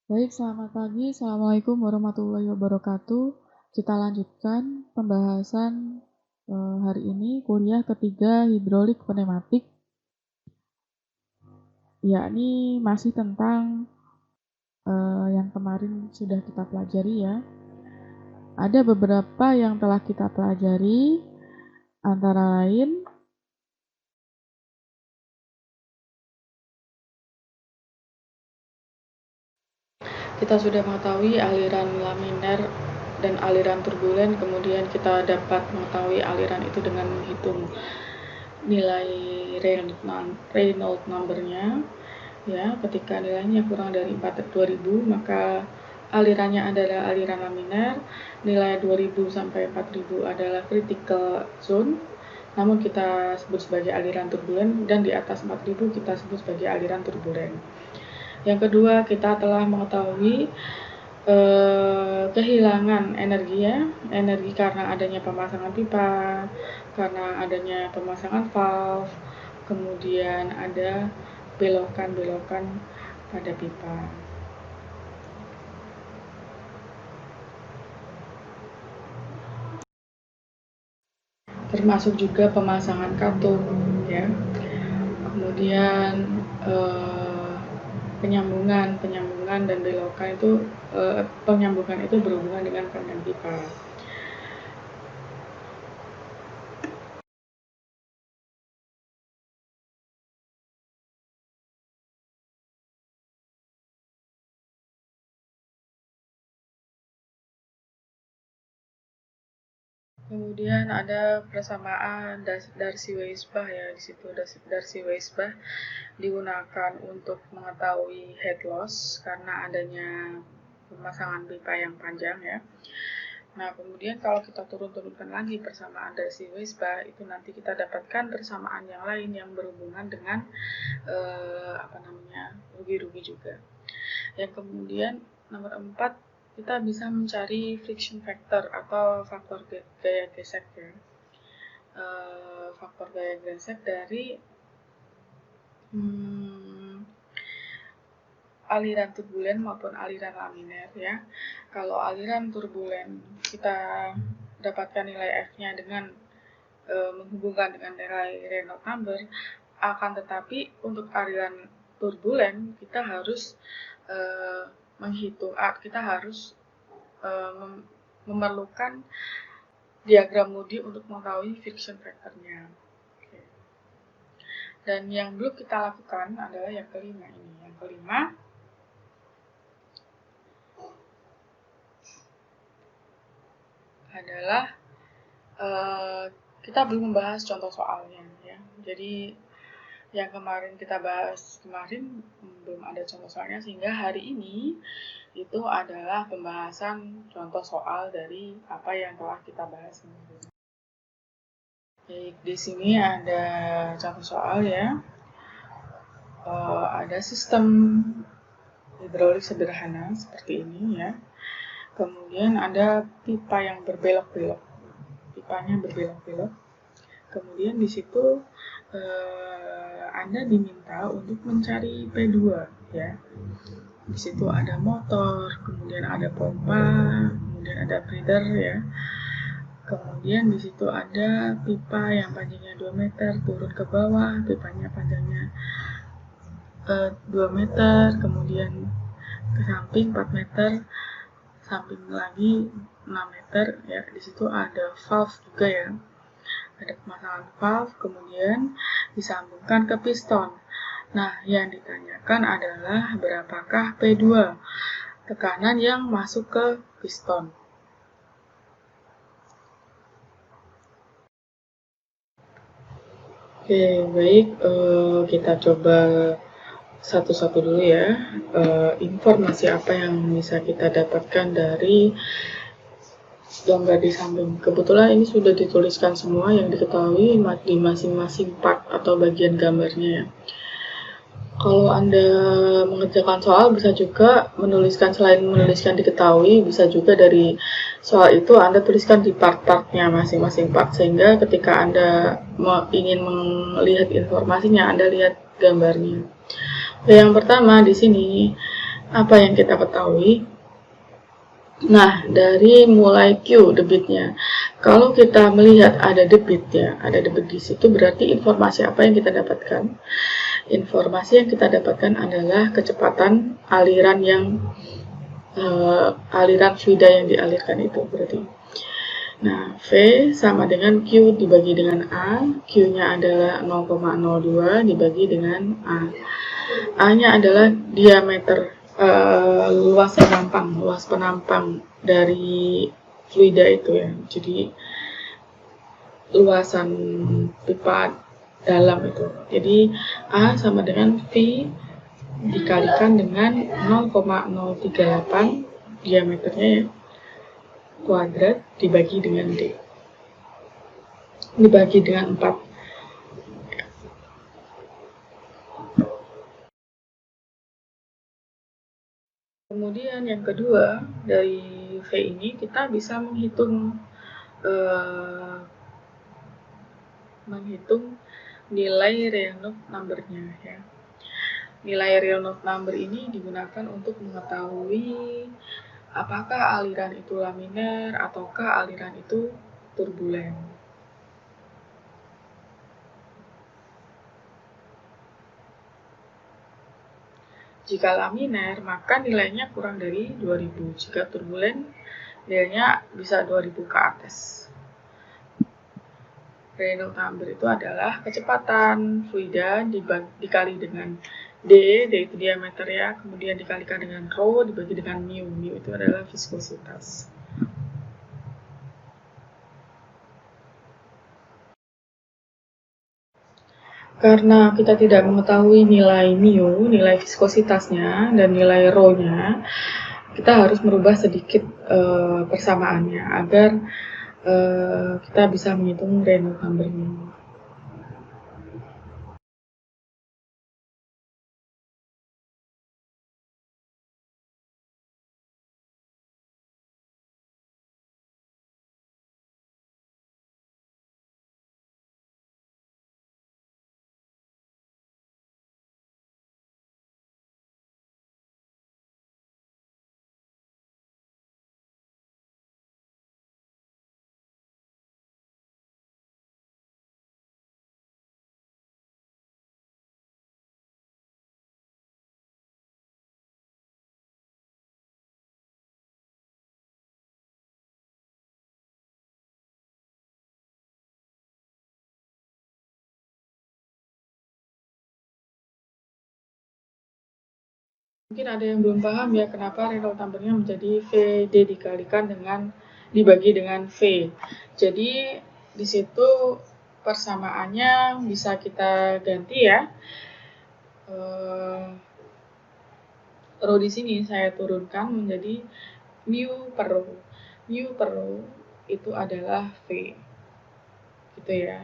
Baik, selamat pagi. Assalamualaikum warahmatullahi wabarakatuh. Kita lanjutkan pembahasan hari ini kuliah ketiga hidrolik pneumatik, yakni masih tentang yang kemarin sudah kita pelajari ya. Ada beberapa yang telah kita pelajari, antara lain kita sudah mengetahui aliran laminar dan aliran turbulen, kemudian kita dapat mengetahui aliran itu dengan menghitung nilai Reynolds number-nya. Ya, ketika nilainya kurang dari 2000, maka alirannya adalah aliran laminar. Nilai 2000 sampai 4000 adalah critical zone, namun kita sebut sebagai aliran turbulen, dan di atas 4000 kita sebut sebagai aliran turbulen. Yang kedua, kita telah mengetahui kehilangan energi ya, energi karena adanya pemasangan pipa, karena adanya pemasangan valve, kemudian ada belokan-belokan pada pipa. Termasuk juga pemasangan katung ya. Kemudian penyambungan dan belokan itu penyambungan itu berhubungan dengan panjang pipa. Kemudian ada persamaan Darcy-Weisbach ya, di situ Darcy-Weisbach digunakan untuk mengetahui head loss karena adanya pemasangan pipa yang panjang ya. Nah, kemudian kalau kita turun-turunkan lagi persamaan Darcy-Weisbach, itu nanti kita dapatkan persamaan yang lain yang berhubungan dengan rugi-rugi juga. Yang kemudian nomor 4, kita bisa mencari friction factor atau faktor gaya gesek ya. Faktor gaya gesek dari aliran turbulen maupun aliran laminar ya. Kalau aliran turbulen kita dapatkan nilai F-nya dengan menghubungkan dengan nilai Reynolds number, akan tetapi untuk aliran turbulen kita harus memerlukan diagram Moody untuk mengetahui friction factor-nya. Oke. Dan yang belum kita lakukan adalah yang kelima ini. Yang kelima adalah kita belum membahas contoh soalnya ya. Jadi yang kemarin kita bahas belum ada contoh soalnya, sehingga hari ini itu adalah pembahasan contoh soal dari apa yang telah kita bahas. Baik, di sini ada contoh soal ya. Ada sistem hidrolik sederhana seperti ini ya. Kemudian ada pipa yang berbelok-belok. Pipanya berbelok-belok. Kemudian di situ Anda diminta untuk mencari P2 ya. Di situ ada motor, kemudian ada pompa, kemudian ada breather ya. Kemudian di situ ada pipa yang panjangnya 2 meter turun ke bawah, pipanya panjangnya 2 meter, kemudian ke samping 4 meter, samping lagi 6 meter ya. Di situ ada valve juga ya. Ada pemasangan valve, kemudian disambungkan ke piston. Nah, yang ditanyakan adalah berapakah P2, tekanan yang masuk ke piston. Oke, baik, kita coba satu-satu dulu ya. Informasi apa yang bisa kita dapatkan dari gambar di samping. Kebetulan ini sudah dituliskan semua yang diketahui di masing-masing part atau bagian gambarnya ya. Kalau Anda mengerjakan soal, bisa juga selain menuliskan diketahui, bisa juga dari soal itu Anda tuliskan di part-partnya masing-masing part, sehingga ketika Anda ingin melihat informasinya, Anda lihat gambarnya. Yang pertama di sini apa yang kita ketahui? Nah, dari mulai Q debitnya, kalau kita melihat ada debit ya, ada debit di situ, berarti informasi apa yang kita dapatkan? Informasi yang kita dapatkan adalah kecepatan aliran yang aliran fluida yang dialirkan itu berarti. Nah, V sama dengan Q dibagi dengan A, Q-nya adalah 0,02 dibagi dengan A. A-nya adalah diameter luas penampang dari fluida itu ya. Jadi luasan pipa dalam itu. Jadi A sama dengan V dikalikan dengan 0,038 diameternya ya, kuadrat dibagi dengan D. Dibagi dengan 4. Kemudian yang kedua, dari V ini kita bisa menghitung nilai Reynolds number-nya ya. Nilai Reynolds number ini digunakan untuk mengetahui apakah aliran itu laminer ataukah aliran itu turbulen. Jika laminer, maka nilainya kurang dari 2000. Jika turbulen, nilainya bisa 2000 ke atas. Reynolds number itu adalah kecepatan fluida dikali dengan D itu diameter ya, kemudian dikalikan dengan rho dibagi dengan mu. Mu itu adalah viskositas. Karena kita tidak mengetahui nilai mu, nilai viskositasnya, dan nilai rho-nya, kita harus merubah sedikit persamaannya agar kita bisa menghitung Reynolds number-nya. Mungkin ada yang belum paham ya kenapa Reynolds number-nya menjadi VD dikalikan dengan dibagi dengan V. Jadi di situ persamaannya bisa kita ganti ya. Rho di sini saya turunkan menjadi mu per rho. Mu per rho itu adalah V. Gitu ya.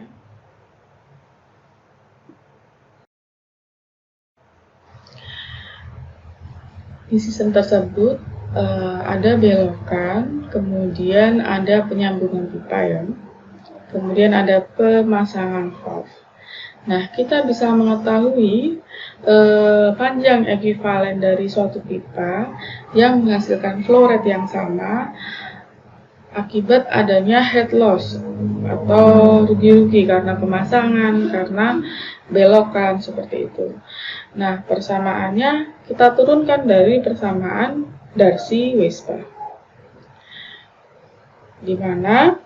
Di sistem tersebut ada belokan, kemudian ada penyambungan pipa ya, kemudian ada pemasangan valve. Nah, kita bisa mengetahui panjang ekuivalen dari suatu pipa yang menghasilkan flow rate yang sama akibat adanya head loss atau rugi-rugi karena pemasangan, karena belokan seperti itu. Nah, persamaannya kita turunkan dari persamaan Darcy-Weisbach, di mana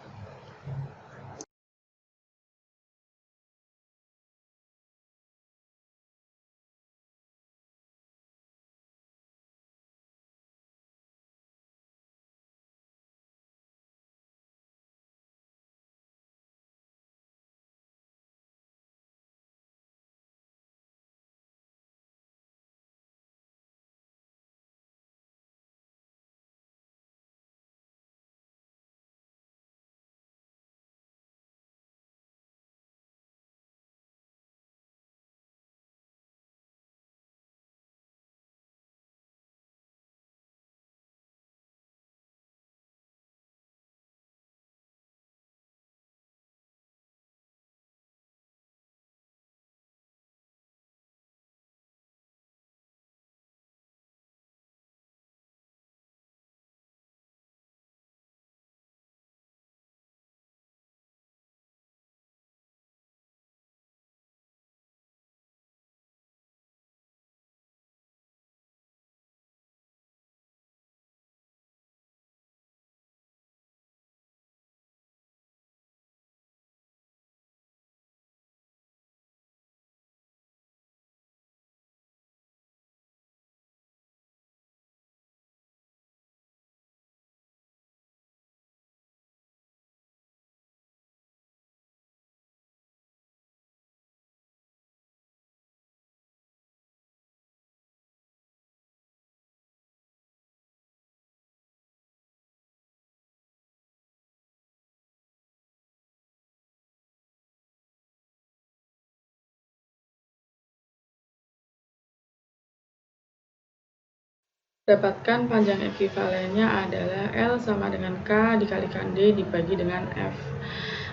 Dapatkan panjang ekuivalennya adalah L sama dengan K dikalikan D dibagi dengan F.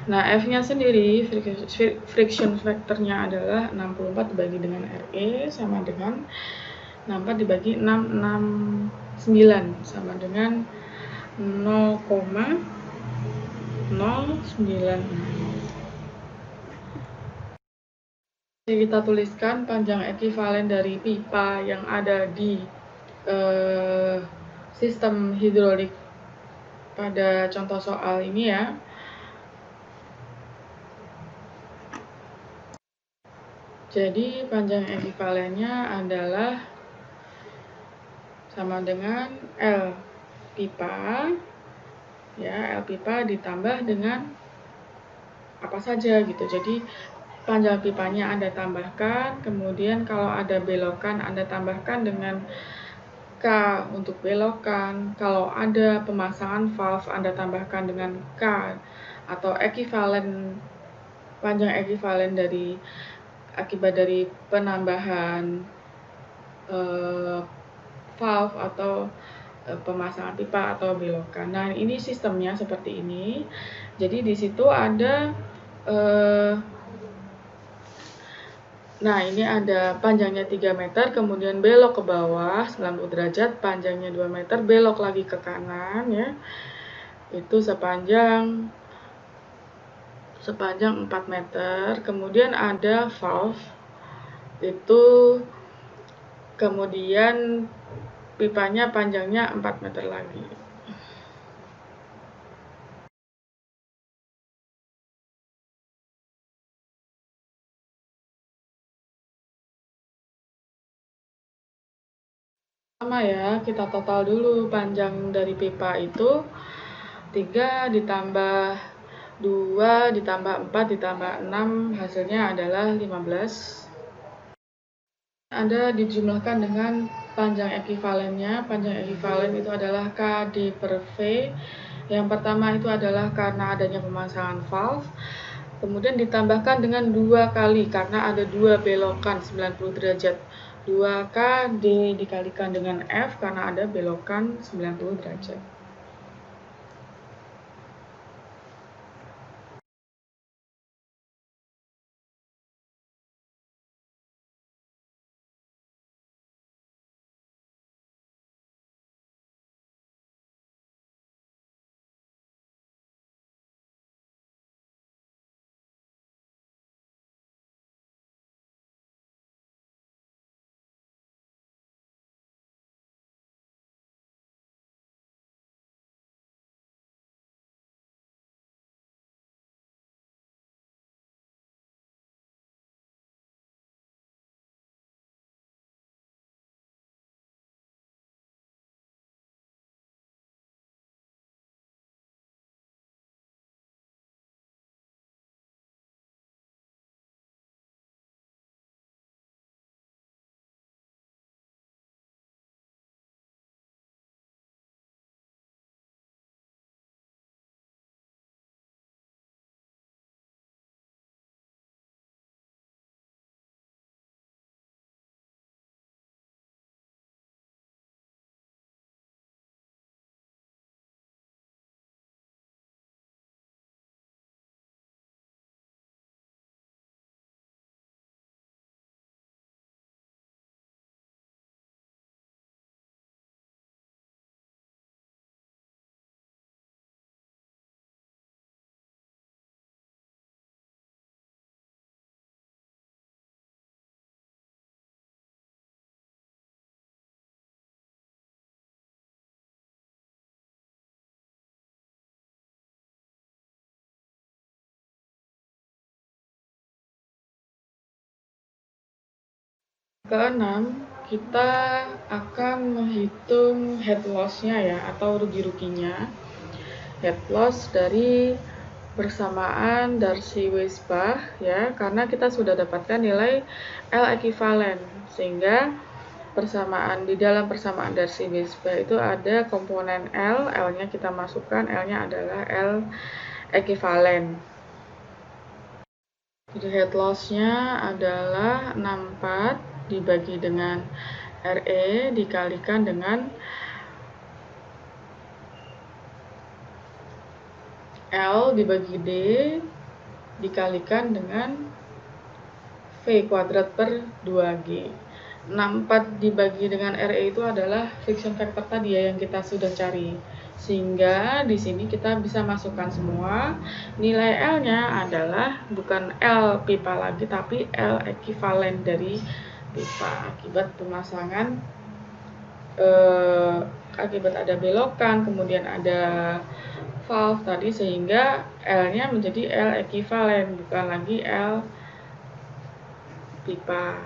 Nah, F-nya sendiri, friction factor-nya adalah 64 dibagi dengan RE sama dengan 64 dibagi 669 sama dengan 0,096. Jadi kita tuliskan panjang ekuivalen dari pipa yang ada di sistem hidrolik pada contoh soal ini ya. Jadi panjang ekuivalennya adalah sama dengan L pipa ya, L pipa ditambah dengan apa saja gitu. Jadi panjang pipanya Anda tambahkan, kemudian kalau ada belokan Anda tambahkan dengan K untuk belokan. Kalau ada pemasangan valve Anda tambahkan dengan K atau ekuivalen, panjang ekuivalen dari akibat dari penambahan valve atau pemasangan pipa atau belokan. Nah, ini sistemnya seperti ini. Jadi di situ ada nah, ini ada panjangnya 3 meter, kemudian belok ke bawah 90 derajat, panjangnya 2 meter, belok lagi ke kanan ya. Itu sepanjang 4 meter. Kemudian ada valve. Itu kemudian pipanya panjangnya 4 meter lagi. Sama ya, kita total dulu panjang dari pipa itu 3 ditambah 2 ditambah 4 ditambah 6, hasilnya adalah 15. Anda dijumlahkan dengan panjang ekuivalennya. Panjang ekuivalen itu adalah KD per V. Yang pertama itu adalah karena adanya pemasangan valve. Kemudian ditambahkan dengan 2 kali karena ada 2 belokan 90 derajat. 2 KD dikalikan dengan F karena ada belokan 90 derajat. Keenam, kita akan menghitung head loss-nya ya, atau rugi-ruginya. Head loss dari persamaan Darcy-Weisbach ya, karena kita sudah dapatkan nilai L ekuivalen, sehingga persamaan di dalam persamaan Darcy-Weisbach itu ada komponen L, L-nya kita masukkan, L-nya adalah L ekuivalen. Jadi head loss-nya adalah 64 dibagi dengan RE dikalikan dengan L dibagi D dikalikan dengan V kuadrat per 2G. 64 dibagi dengan RE itu adalah friction factor tadi ya yang kita sudah cari. Sehingga di sini kita bisa masukkan semua. Nilai L-nya adalah bukan L pipa lagi tapi L ekivalen dari pipa akibat pemasangan akibat ada belokan, kemudian ada valve tadi, sehingga L-nya menjadi L ekivalen, bukan lagi L pipa.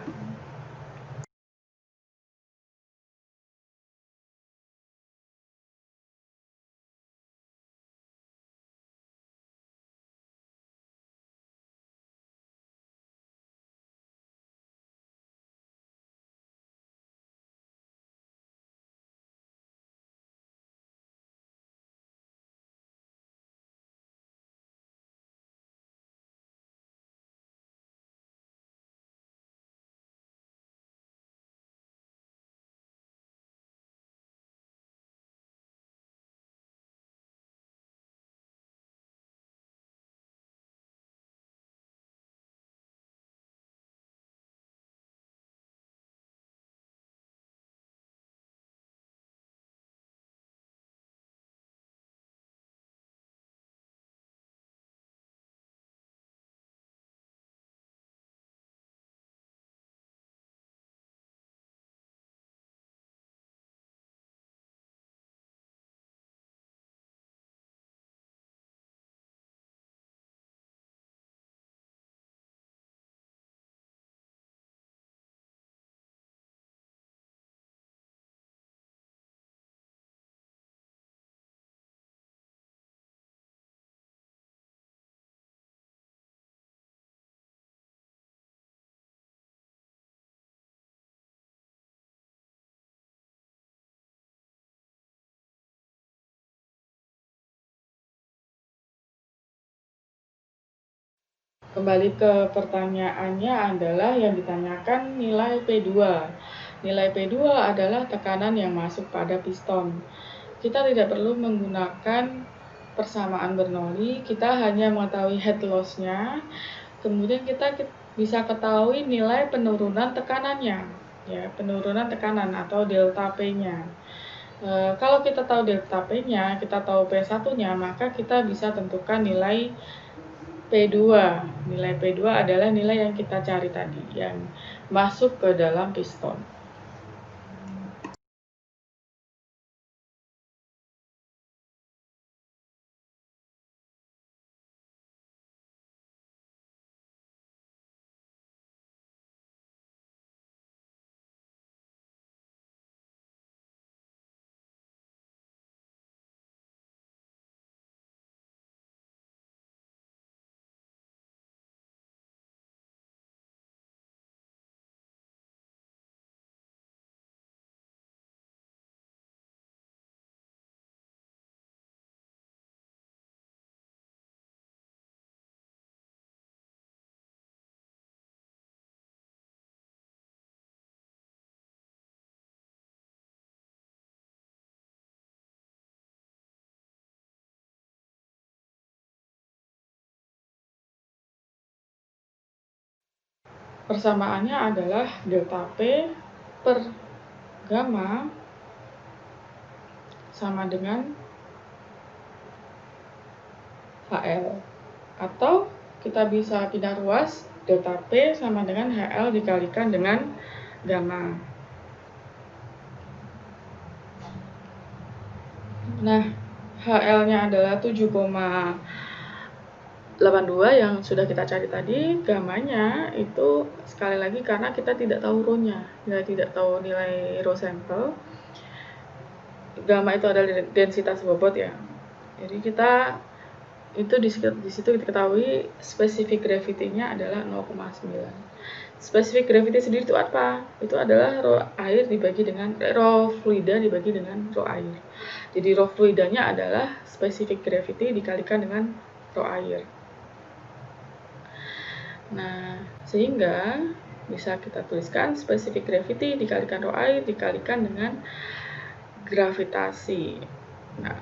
Kembali ke pertanyaannya adalah yang ditanyakan nilai P2. Nilai P2 adalah tekanan yang masuk pada piston. Kita tidak perlu menggunakan persamaan Bernoulli, kita hanya mengetahui head loss-nya. Kemudian kita bisa ketahui nilai penurunan tekanannya, ya, penurunan tekanan atau delta P-nya. Kalau kita tahu delta P-nya, kita tahu P1-nya, maka kita bisa tentukan nilai P2. Nilai P2 adalah nilai yang kita cari tadi, yang masuk ke dalam piston. Persamaannya adalah delta P per gamma sama dengan HL. Atau kita bisa pindah ruas, delta P sama dengan HL dikalikan dengan gamma. Nah, HL-nya adalah 7,82 yang sudah kita cari tadi. Gamanya itu sekali lagi karena kita tidak tahu rho-nya, tidak tahu nilai rho sampel. Gamma itu adalah densitas bobot ya. Jadi kita itu di situ kita ketahui specific gravity-nya adalah 0,9. Specific gravity sendiri itu apa? Itu adalah rho air dibagi dengan rho fluida dibagi dengan rho air. Jadi rho fluidanya adalah specific gravity dikalikan dengan rho air. Nah, sehingga bisa kita tuliskan specific gravity dikalikan rho air dikalikan dengan gravitasi. Nah,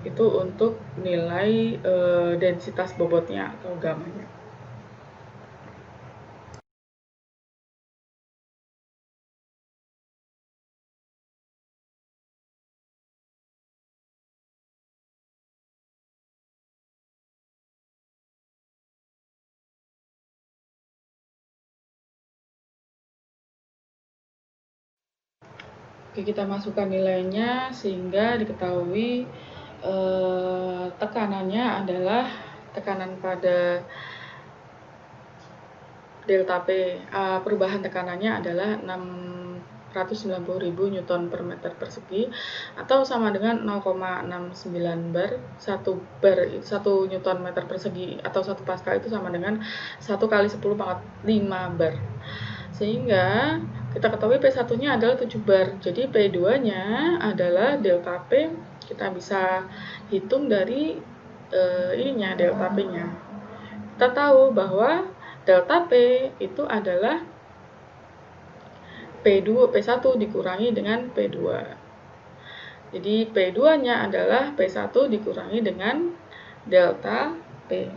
itu untuk nilai densitas bobotnya atau gamanya. Oke, kita masukkan nilainya sehingga diketahui tekanannya adalah tekanan pada delta P. Perubahan tekanannya adalah 690.000 Newton per meter persegi atau sama dengan 0,69 bar. 1 Newton meter persegi atau 1 Pascal itu sama dengan 1 kali 10 pangkat 5 bar. Sehingga kita ketahui P1-nya adalah 7 bar. Jadi P2-nya adalah delta P. Kita bisa hitung dari delta P-nya. Kita tahu bahwa delta P itu adalah P1 dikurangi dengan P2. Jadi P2-nya adalah P1 dikurangi dengan delta P.